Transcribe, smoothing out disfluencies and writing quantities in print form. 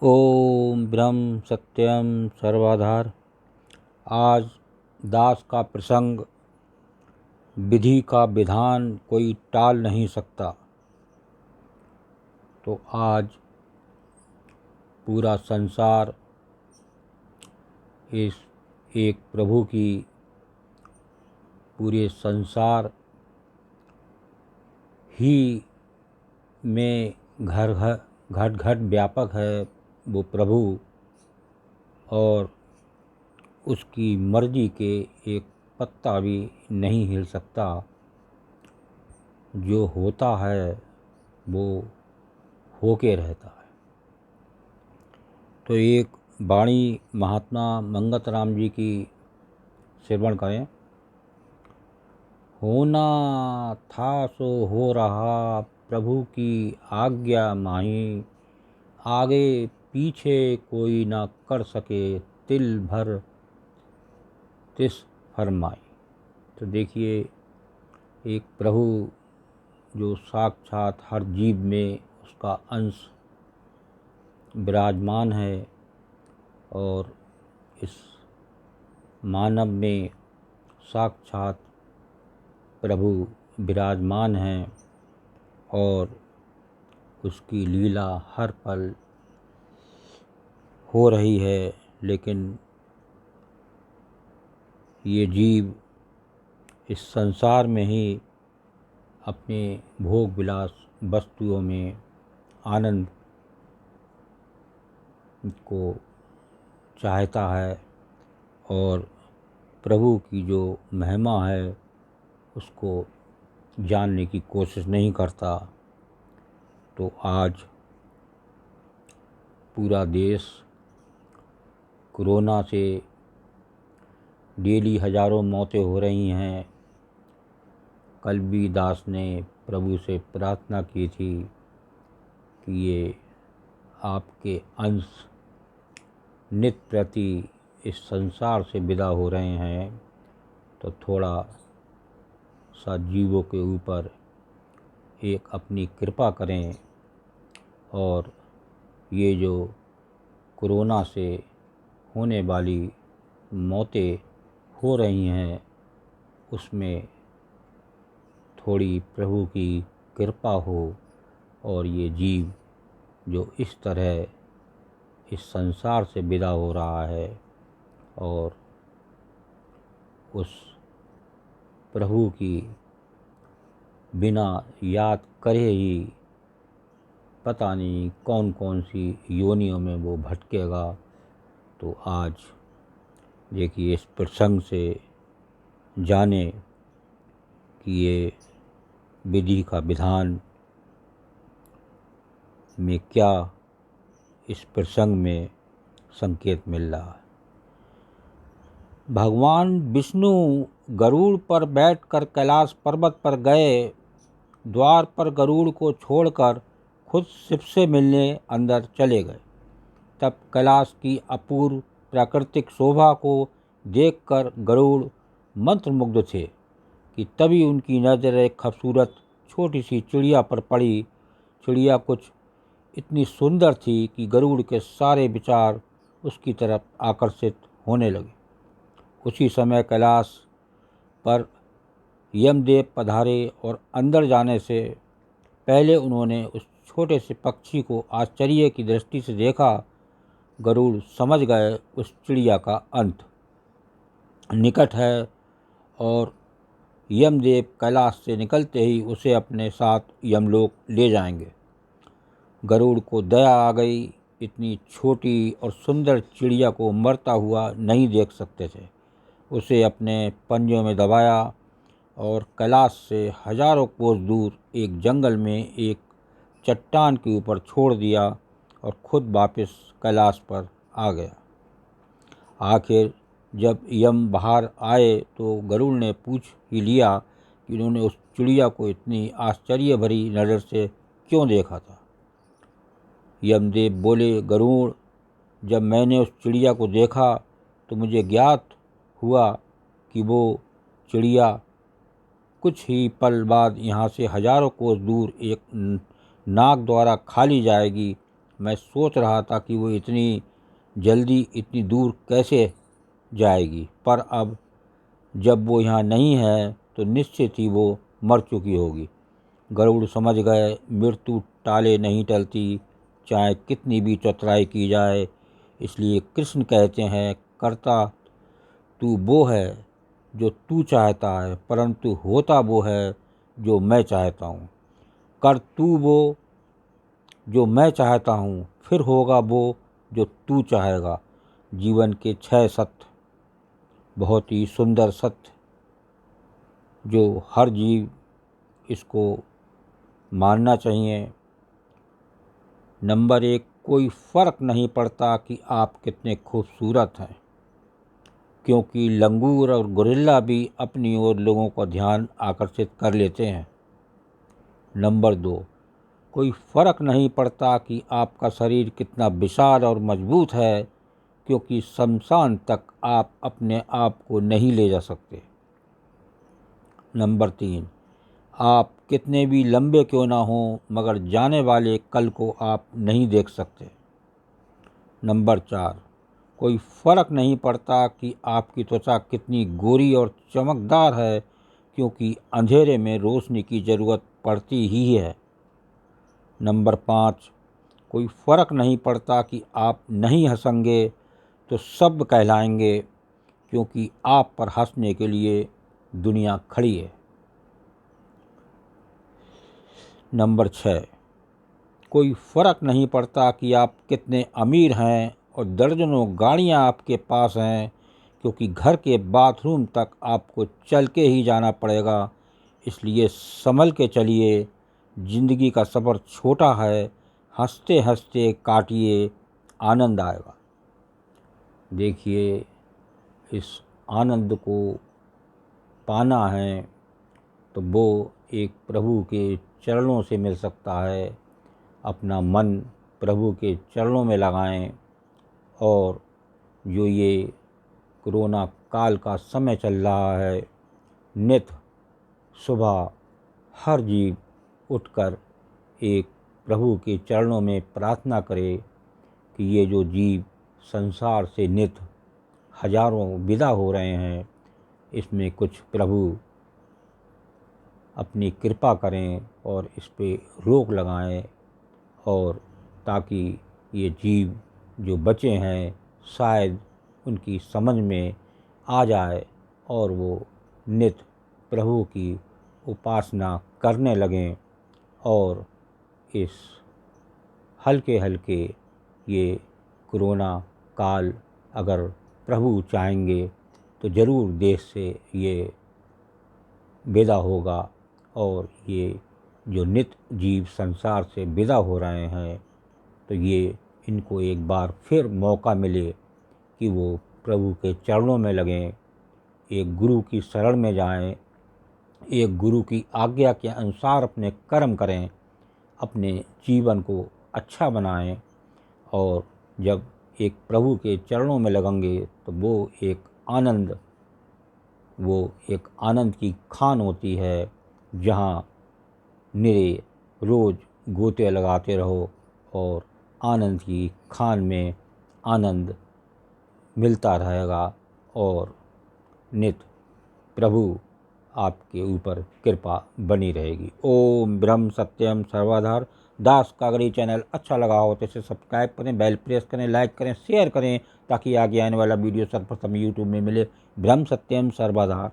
ओम ब्रह्म सत्यम सर्वाधार। आज दास का प्रसंग, विधि का विधान कोई टाल नहीं सकता। तो आज पूरा संसार इस एक प्रभु की, पूरे संसार ही में घर घर घट घट व्यापक है वो प्रभु, और उसकी मर्जी के एक पत्ता भी नहीं हिल सकता। जो होता है वो होके रहता है। तो एक वाणी महात्मा मंगत राम जी की श्रवण करें। होना था सो हो रहा, प्रभु की आज्ञा माही, आगे पीछे कोई ना कर सके, तिल भर तिस फरमाई। तो देखिए, एक प्रभु जो साक्षात हर जीव में उसका अंश विराजमान है, और इस मानव में साक्षात प्रभु विराजमान हैं, और उसकी लीला हर पल हो रही है। लेकिन ये जीव इस संसार में ही अपने भोग विलास वस्तुओं में आनंद को चाहता है, और प्रभु की जो महिमा है उसको जानने की कोशिश नहीं करता। तो आज पूरा देश कोरोना से डेली हज़ारों मौतें हो रही हैं। कल भी दास ने प्रभु से प्रार्थना की थी कि ये आपके अंश नित प्रति इस संसार से विदा हो रहे हैं, तो थोड़ा सा जीवों के ऊपर एक अपनी कृपा करें, और ये जो कोरोना से होने वाली मौतें हो रही हैं उसमें थोड़ी प्रभु की कृपा हो, और ये जीव जो इस तरह इस संसार से विदा हो रहा है, और उस प्रभु की बिना याद करे ही पता नहीं कौन कौन सी योनियों में वो भटकेगा। तो आज देखिए, इस प्रसंग से जाने कि ये विधि का विधान में क्या इस प्रसंग में संकेत मिल रहा है। भगवान विष्णु गरुड़ पर बैठकर कैलाश पर्वत पर गए। द्वार पर गरुड़ को छोड़कर खुद शिव से मिलने अंदर चले गए। तब कैलाश की अपूर्व प्राकृतिक शोभा को देखकर गरुड़ मंत्रमुग्ध थे कि तभी उनकी नज़र एक खूबसूरत छोटी सी चिड़िया पर पड़ी। चिड़िया कुछ इतनी सुंदर थी कि गरुड़ के सारे विचार उसकी तरफ आकर्षित होने लगे। उसी समय कैलाश पर यमदेव पधारे, और अंदर जाने से पहले उन्होंने उस छोटे से पक्षी को आश्चर्य की दृष्टि से देखा। गरुड़ समझ गए उस चिड़िया का अंत निकट है, और यमदेव कैलाश से निकलते ही उसे अपने साथ यमलोक ले जाएंगे। गरुड़ को दया आ गई। इतनी छोटी और सुंदर चिड़िया को मरता हुआ नहीं देख सकते थे। उसे अपने पंजों में दबाया और कैलाश से हजारों कोस दूर एक जंगल में एक चट्टान के ऊपर छोड़ दिया, और खुद वापस कैलाश पर आ गया। आखिर जब यम बाहर आए तो गरुड़ ने पूछ ही लिया कि उन्होंने उस चिड़िया को इतनी आश्चर्य भरी नज़र से क्यों देखा था। यमदेव बोले, गरुड़, जब मैंने उस चिड़िया को देखा तो मुझे ज्ञात हुआ कि वो चिड़िया कुछ ही पल बाद यहाँ से हजारों कोस दूर एक नाग द्वारा खा ली जाएगी, मैं सोच रहा था कि वो इतनी जल्दी इतनी दूर कैसे जाएगी, पर अब जब वो यहाँ नहीं है तो निश्चित ही वो मर चुकी होगी। गरुड़ समझ गए मृत्यु टाले नहीं टलती, चाहे कितनी भी चतुराई की जाए। इसलिए कृष्ण कहते हैं, करता तू वो है जो तू चाहता है, परंतु होता वो है जो मैं चाहता हूँ। कर तू वो जो मैं चाहता हूँ, फिर होगा वो जो तू चाहेगा। जीवन के 6 सत्य, बहुत ही सुंदर सत्य, जो हर जीव इसको मानना चाहिए। नंबर 1, कोई फ़र्क नहीं पड़ता कि आप कितने खूबसूरत हैं, क्योंकि लंगूर और गोरिल्ला भी अपनी ओर लोगों का ध्यान आकर्षित कर लेते हैं। नंबर 2, कोई फ़र्क नहीं पड़ता कि आपका शरीर कितना विशाल और मजबूत है, क्योंकि शमशान तक आप अपने आप को नहीं ले जा सकते। नंबर 3, आप कितने भी लंबे क्यों ना हों, मगर जाने वाले कल को आप नहीं देख सकते। नंबर 4, कोई फ़र्क नहीं पड़ता कि आपकी त्वचा कितनी गोरी और चमकदार है, क्योंकि अंधेरे में रोशनी की ज़रूरत पड़ती ही है। नंबर 5, कोई फ़र्क नहीं पड़ता कि आप नहीं हंसेंगे तो सब कहलाएंगे, क्योंकि आप पर हंसने के लिए दुनिया खड़ी है। नंबर 6, कोई फ़र्क नहीं पड़ता कि आप कितने अमीर हैं और दर्जनों गाड़ियां आपके पास हैं, क्योंकि घर के बाथरूम तक आपको चल के ही जाना पड़ेगा। इसलिए संभल के चलिए, ज़िंदगी का सफ़र छोटा है, हंसते हंसते काटिए, आनंद आएगा। देखिए, इस आनंद को पाना है तो वो एक प्रभु के चरणों से मिल सकता है। अपना मन प्रभु के चरणों में लगाएं, और जो ये कोरोना काल का समय चल रहा है, नित सुबह हर जीव उठकर एक प्रभु के चरणों में प्रार्थना करे कि ये जो जीव संसार से नित हजारों विदा हो रहे हैं, इसमें कुछ प्रभु अपनी कृपा करें और इस पे रोक लगाएं, और ताकि ये जीव जो बचे हैं शायद उनकी समझ में आ जाए और वो नित प्रभु की उपासना करने लगें, और इस हल्के हल्के ये कोरोना काल अगर प्रभु चाहेंगे तो ज़रूर देश से ये विदा होगा, और ये जो नित जीव संसार से विदा हो रहे हैं तो ये इनको एक बार फिर मौका मिले कि वो प्रभु के चरणों में लगें, एक गुरु की शरण में जाएं, एक गुरु की आज्ञा के अनुसार अपने कर्म करें, अपने जीवन को अच्छा बनाएं, और जब एक प्रभु के चरणों में लगेंगे तो वो एक आनंद की खान होती है, जहाँ निरे रोज़ गोते लगाते रहो और आनंद की खान में आनंद मिलता रहेगा, और नित प्रभु आपके ऊपर कृपा बनी रहेगी। ओम ब्रह्म सत्यम सर्वधार। दास कागड़ी चैनल अच्छा लगा हो तो इसे सब्सक्राइब करें, बेल प्रेस करें, लाइक करें, शेयर करें, ताकि आगे आने वाला वीडियो सर्वप्रथम यूट्यूब में मिले। ब्रह्म सत्यम सर्वधार।